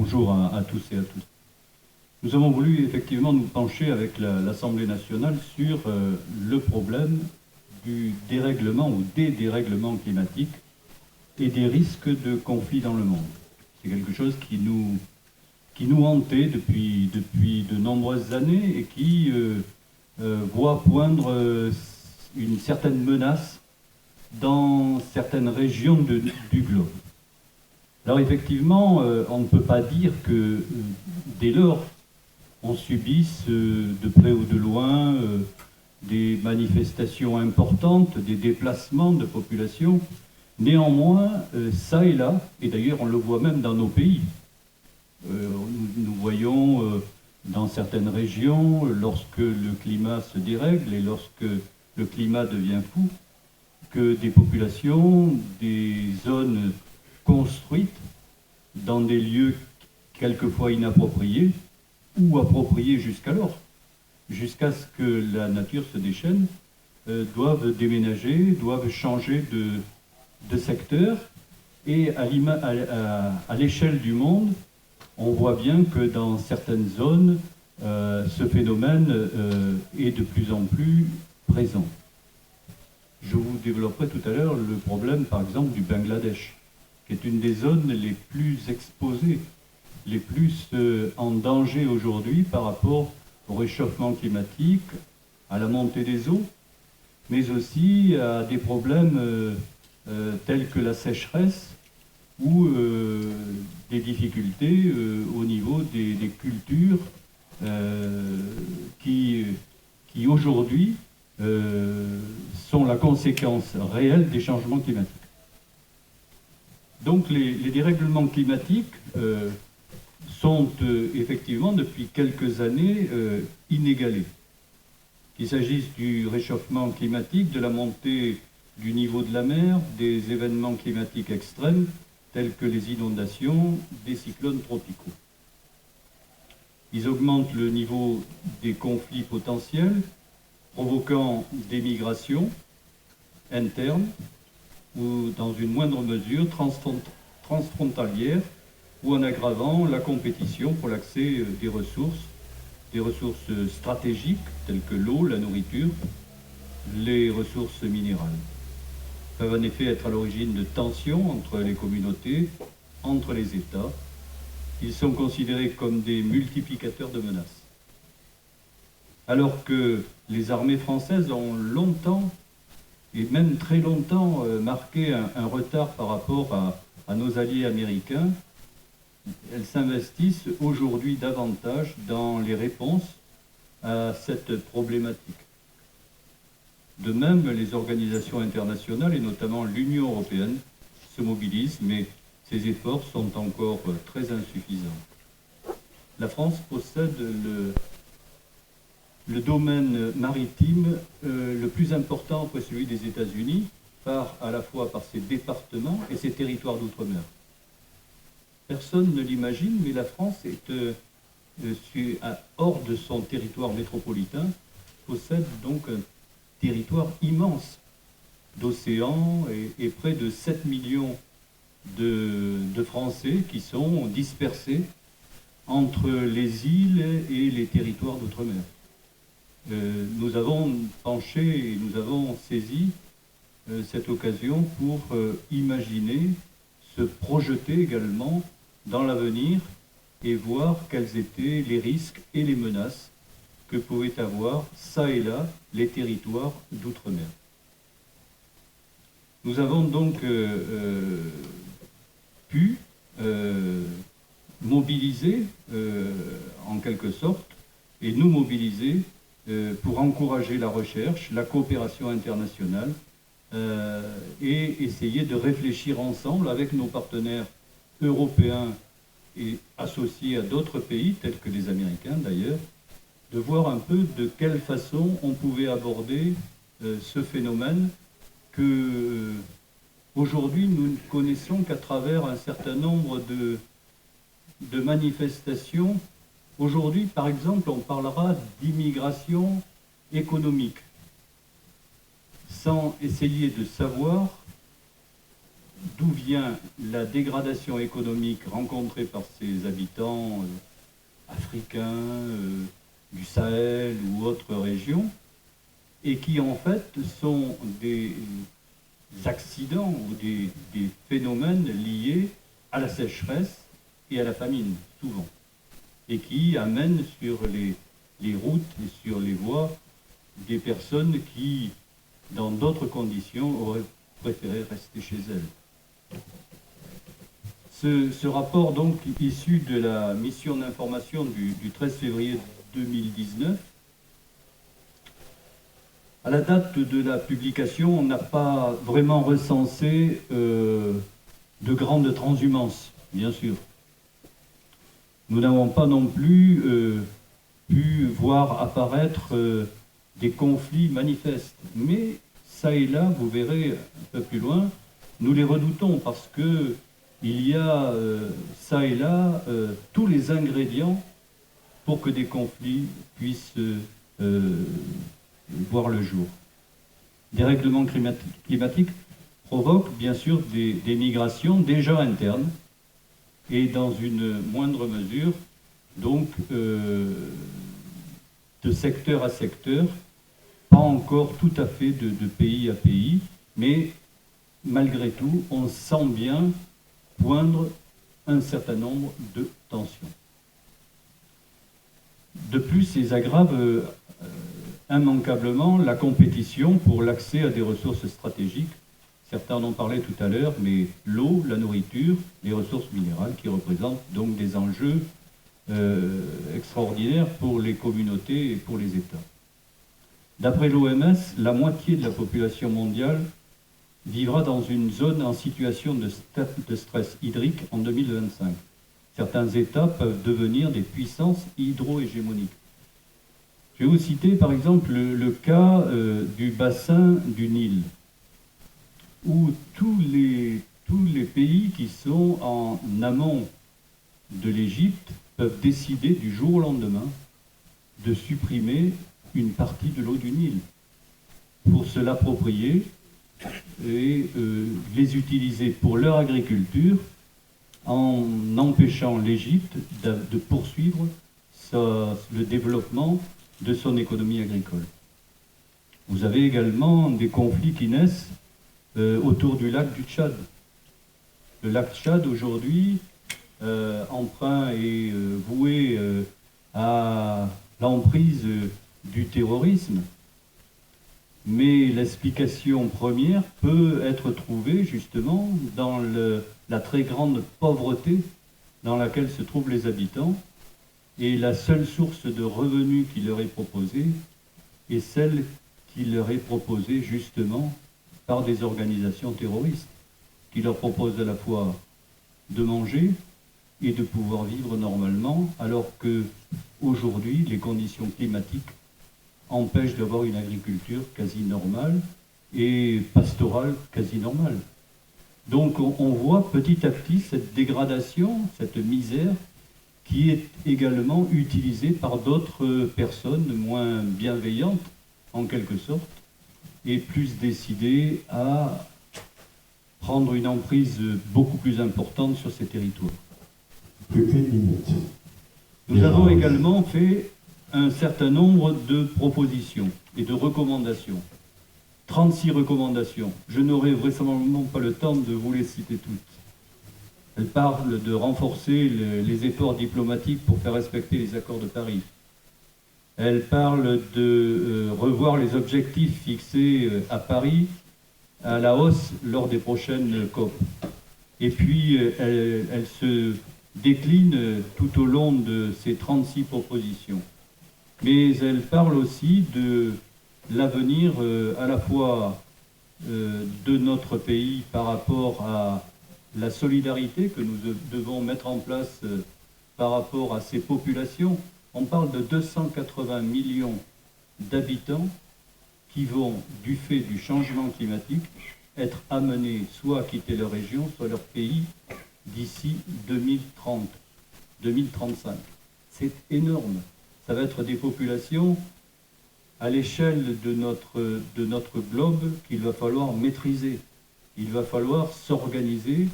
Bonjour à tous et à toutes. Nous avons voulu effectivement nous pencher avec l'Assemblée nationale sur le problème du dérèglement ou des dérèglements climatiques et des risques de conflits dans le monde. C'est quelque chose qui nous hantait depuis de nombreuses années et qui voit poindre une certaine menace dans certaines régions du globe. Alors effectivement, on ne peut pas dire que dès lors, on subisse de près ou de loin des manifestations importantes, des déplacements de population. Néanmoins, ça et là, et d'ailleurs on le voit même dans nos pays, nous voyons dans certaines régions, lorsque le climat se dérègle et lorsque le climat devient fou, que des populations, des zones construites dans des lieux quelquefois inappropriés ou appropriés jusqu'alors, jusqu'à ce que la nature se déchaîne, doivent déménager, doivent changer de secteur. Et à l'échelle du monde, on voit bien que dans certaines zones, ce phénomène est de plus en plus présent. Je vous développerai tout à l'heure le problème, par exemple, du Bangladesh, qui est une des zones les plus exposées, les plus en danger aujourd'hui par rapport au réchauffement climatique, à la montée des eaux, mais aussi à des problèmes tels que la sécheresse ou des difficultés au niveau des cultures qui aujourd'hui sont la conséquence réelle des changements climatiques. Donc les dérèglements climatiques sont effectivement depuis quelques années inégalés. Qu'il s'agisse du réchauffement climatique, de la montée du niveau de la mer, des événements climatiques extrêmes tels que les inondations, des cyclones tropicaux. Ils augmentent le niveau des conflits potentiels, provoquant des migrations internes ou dans une moindre mesure transfrontalières ou en aggravant la compétition pour l'accès des ressources stratégiques telles que l'eau, la nourriture, les ressources minérales. Ils peuvent en effet être à l'origine de tensions entre les communautés, entre les États. Ils sont considérés comme des multiplicateurs de menaces. Alors que les armées françaises ont longtemps, et même très longtemps, marqué un retard par rapport à nos alliés américains, elles s'investissent aujourd'hui davantage dans les réponses à cette problématique. De même, les organisations internationales, et notamment l'Union européenne, se mobilisent, mais ces efforts sont encore très insuffisants. La France possède le domaine maritime le plus important après celui des États-Unis, à la fois par ses départements et ses territoires d'outre-mer. Personne ne l'imagine, mais la France hors de son territoire métropolitain, possède donc un territoire immense d'océans et près de 7 millions de Français qui sont dispersés entre les îles et les territoires d'outre-mer. Nous avons penché et nous avons saisi cette occasion pour imaginer, se projeter également dans l'avenir et voir quels étaient les risques et les menaces que pouvaient avoir ça et là les territoires d'outre-mer. Nous avons donc pu mobiliser en quelque sorte et nous mobiliser pour encourager la recherche, la coopération internationale et essayer de réfléchir ensemble avec nos partenaires européens et associés à d'autres pays, tels que les Américains d'ailleurs, de voir un peu de quelle façon on pouvait aborder ce phénomène que aujourd'hui nous ne connaissons qu'à travers un certain nombre de manifestations. Aujourd'hui, par exemple, on parlera d'immigration économique, sans essayer de savoir d'où vient la dégradation économique rencontrée par ces habitants africains, du Sahel ou autres régions, et qui en fait sont des accidents ou des phénomènes liés à la sécheresse et à la famine, souvent, et qui amènent sur les routes et sur les voies des personnes qui, dans d'autres conditions, auraient préféré rester chez elles. Ce rapport, donc, issu de la mission d'information du 13 février 2019, à la date de la publication, on n'a pas vraiment recensé de grandes transhumances, bien sûr. Nous n'avons pas non plus pu voir apparaître des conflits manifestes. Mais ça et là, vous verrez un peu plus loin, nous les redoutons parce que il y a ça et là tous les ingrédients pour que des conflits puissent voir le jour. Des règlements climatiques provoquent bien sûr des migrations déjà internes et dans une moindre mesure, donc de secteur à secteur, pas encore tout à fait de pays à pays, mais malgré tout, on sent bien poindre un certain nombre de tensions. De plus, ils aggravent immanquablement la compétition pour l'accès à des ressources stratégiques. Certains en ont parlé tout à l'heure, mais l'eau, la nourriture, les ressources minérales qui représentent donc des enjeux extraordinaires pour les communautés et pour les États. D'après l'OMS, la moitié de la population mondiale vivra dans une zone en situation de stress hydrique en 2025. Certains États peuvent devenir des puissances hydro-hégémoniques. Je vais vous citer par exemple le cas du bassin du Nil, où tous les pays qui sont en amont de l'Égypte peuvent décider du jour au lendemain de supprimer une partie de l'eau du Nil pour se l'approprier et les utiliser pour leur agriculture en empêchant l'Égypte de poursuivre le développement de son économie agricole. Vous avez également des conflits qui naissent autour du lac du Tchad. Le lac Tchad aujourd'hui emprunt et voué à l'emprise du terrorisme, mais l'explication première peut être trouvée justement dans la très grande pauvreté dans laquelle se trouvent les habitants, et la seule source de revenus qui leur est proposée est celle qui leur est proposée justement par des organisations terroristes, qui leur proposent à la fois de manger et de pouvoir vivre normalement, alors que aujourd'hui les conditions climatiques empêchent d'avoir une agriculture quasi normale et pastorale quasi normale. Donc on voit petit à petit cette dégradation, cette misère qui est également utilisée par d'autres personnes moins bienveillantes en quelque sorte et plus décidées à prendre une emprise beaucoup plus importante sur ces territoires. Plus qu'une minute. Nous avons également fait un certain nombre de propositions et de recommandations. 36 recommandations. Je n'aurai vraisemblablement pas le temps de vous les citer toutes. Elles parlent de renforcer les efforts diplomatiques pour faire respecter les accords de Paris. Elles parlent de revoir les objectifs fixés à Paris à la hausse lors des prochaines COP. Et puis, elles se déclinent tout au long de ces 36 propositions. Mais elles parlent aussi de l'avenir à la fois de notre pays par rapport à la solidarité que nous devons mettre en place par rapport à ces populations. On parle de 280 millions d'habitants qui vont, du fait du changement climatique, être amenés soit à quitter leur région, soit leur pays d'ici 2030, 2035. C'est énorme. Ça va être des populations à l'échelle de notre globe qu'il va falloir maîtriser. il va falloir s'organiser,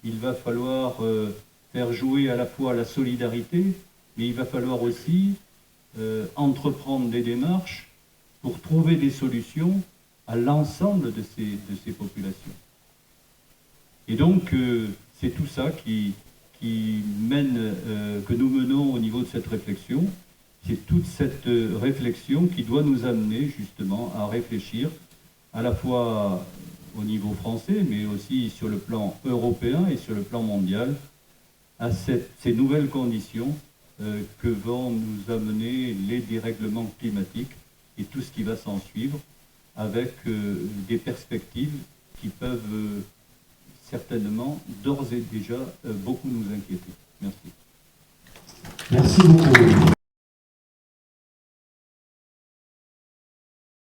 il va falloir faire jouer à la fois la solidarité, mais il va falloir aussi entreprendre des démarches pour trouver des solutions à l'ensemble de ces populations. Et donc, c'est tout ça que nous menons au niveau de cette réflexion. C'est toute cette réflexion qui doit nous amener justement à réfléchir à la fois au niveau français, mais aussi sur le plan européen et sur le plan mondial, à ces nouvelles conditions que vont nous amener les dérèglements climatiques et tout ce qui va s'en suivre, avec des perspectives qui peuvent certainement d'ores et déjà beaucoup nous inquiéter. Merci. Merci beaucoup.